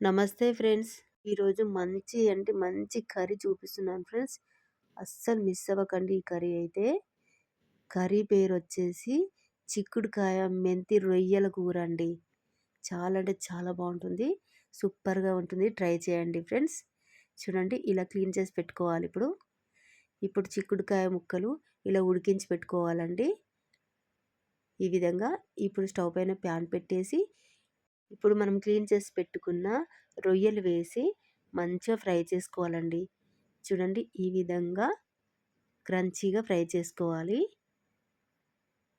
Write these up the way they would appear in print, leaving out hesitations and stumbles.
నమస్తే ఫ్రెండ్స్. ఈరోజు మంచి అంటే మంచి కర్రీ చూపిస్తున్నాను ఫ్రెండ్స్. అస్సలు మిస్ అవ్వకండి ఈ కర్రీ అయితే. కర్రీ పేరొచ్చేసి చిక్కుడుకాయ మెంతి రొయ్యల కూర అండి. చాలా అంటే చాలా బావుంటుంది. సూపర్‌గా ఉంటుంది. ట్రై చేయండి ఫ్రెండ్స్. చూడండి ఇలా క్లీన్ చేసి పెట్టుకోవాలి ఇప్పుడు. ఇప్పుడు చిక్కుడుకాయ ముక్కలు ఇలా ఉడికించి పెట్టుకోవాలండి. ఈ విధంగా ఇప్పుడు స్టవ్ పైన ప్యాన్ పెట్టేసి ఇప్పుడు మనం క్లీన్ చేసి పెట్టుకున్న రొయ్యలు వేసి మంచిగా ఫ్రై చేసుకోవాలండి. చూడండి ఈ విధంగా క్రంచీగా ఫ్రై చేసుకోవాలి.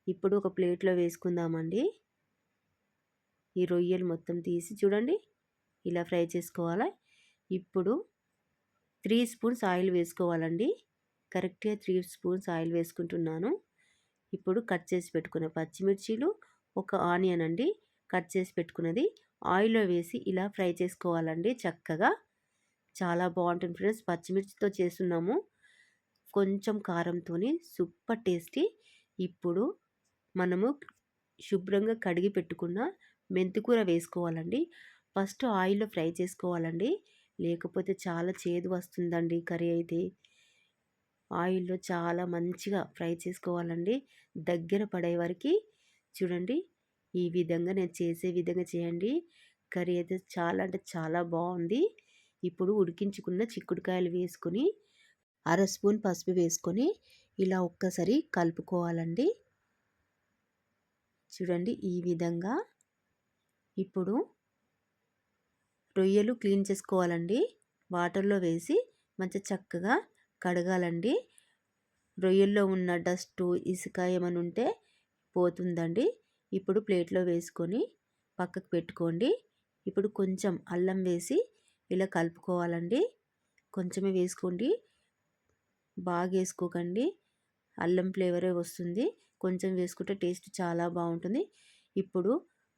ఇప్పుడు ఒక ప్లేట్లో వేసుకుందామండి. ఈ రొయ్యలు మొత్తం తీసి చూడండి ఇలా ఫ్రై చేసుకోవాలి. ఇప్పుడు 3 స్పూన్స్ ఆయిల్ వేసుకోవాలండి. కరెక్ట్‌గా 3 స్పూన్స్ ఆయిల్ వేసుకుంటున్నాను. ఇప్పుడు కట్ చేసి పెట్టుకున్న పచ్చిమిర్చీలు, ఒక ఆనియన్ అండి కట్ చేసి పెట్టుకున్నది ఆయిల్‌లో వేసి ఇలా ఫ్రై చేసుకోవాలండి చక్కగా. చాలా బావుంటుంది ఫ్రెండ్స్. పచ్చిమిర్చితో చేస్తున్నాము. కొంచెం కారంతోని సూపర్ టేస్టీ. ఇప్పుడు మనము శుభ్రంగా కడిగి పెట్టుకున్న మెంతికూర వేసుకోవాలండి. ఫస్ట్ ఆయిల్‌లో ఫ్రై చేసుకోవాలండి. లేకపోతే చాలా చేదు వస్తుందండి కర్రీ అయితే. ఆయిల్‌లో చాలా మంచిగా ఫ్రై చేసుకోవాలండి. దగ్గర పడే వరకి చూడండి. ఈ విధంగా నేను చేసే విధంగా చేయండి. కర్రీ అయితే చాలా అంటే చాలా బావుంది. ఇప్పుడు ఉడికించుకున్న చిక్కుడుకాయలు వేసుకొని, అర స్పూన్ పసుపు వేసుకొని ఇలా ఒక్కసారి కలుపుకోవాలండి. చూడండి ఈ విధంగా. ఇప్పుడు రొయ్యలు క్లీన్ చేసుకోవాలండి. వాటర్‌లో వేసి మంచిగా చక్కగా కడగాలండి. రొయ్యల్లో ఉన్న డస్టు, ఇసుక ఏమైనా ఉంటే పోతుందండి. ఇప్పుడు ప్లేట్లో వేసుకొని పక్కకు పెట్టుకోండి. ఇప్పుడు కొంచెం అల్లం వేసి ఇలా కలుపుకోవాలండి. కొంచెమే వేసుకోండి, బాగా వేసుకోకండి. అల్లం ఫ్లేవరే వస్తుంది. కొంచెం వేసుకుంటే టేస్ట్ చాలా బాగుంటుంది. ఇప్పుడు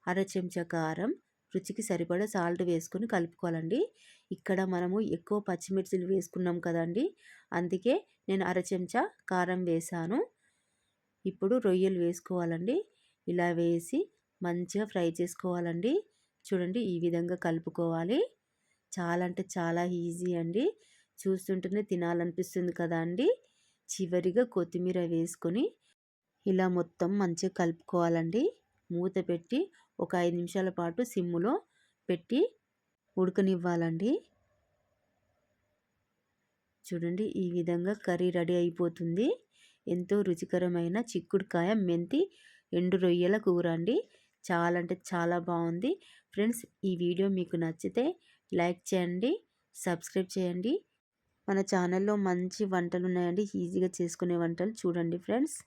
అర చెంచా కారం, రుచికి సరిపడా సాల్ట్ వేసుకొని కలుపుకోవాలండి. ఇక్కడ మనము ఎక్కువ పచ్చిమిర్చిలు వేసుకున్నాం కదండి, అందుకే నేను అర చెంచా కారం వేసాను. ఇప్పుడు రొయ్యలు వేసుకోవాలండి. ఇలా వేసి మంచిగా ఫ్రై చేసుకోవాలండి. చూడండి ఈ విధంగా కలుపుకోవాలి. చాలా అంటే చాలా ఈజీ అండి. చూస్తుంటేనే తినాలనిపిస్తుంది కదా అండి. చివరిగా కొత్తిమీర వేసుకొని ఇలా మొత్తం మంచిగా కలుపుకోవాలండి. మూత పెట్టి ఒక 5 నిమిషాల పాటు సిమ్ములో పెట్టి ఉడకనివ్వాలండి. చూడండి ఈ విధంగా కర్రీ రెడీ అయిపోతుంది. ఎంతో రుచికరమైన చిక్కుడుకాయ మెంతి ఎండు రొయ్యల కూర అండి. చాలా అంటే చాలా బాగుంది ఫ్రెండ్స్. ఈ వీడియో మీకు నచ్చితే లైక్ చేయండి, సబ్స్క్రైబ్ చేయండి. మన ఛానల్లో మంచి వంటలు ఉన్నాయండి, ఈజీగా చేసుకునే వంటలు చూడండి ఫ్రెండ్స్.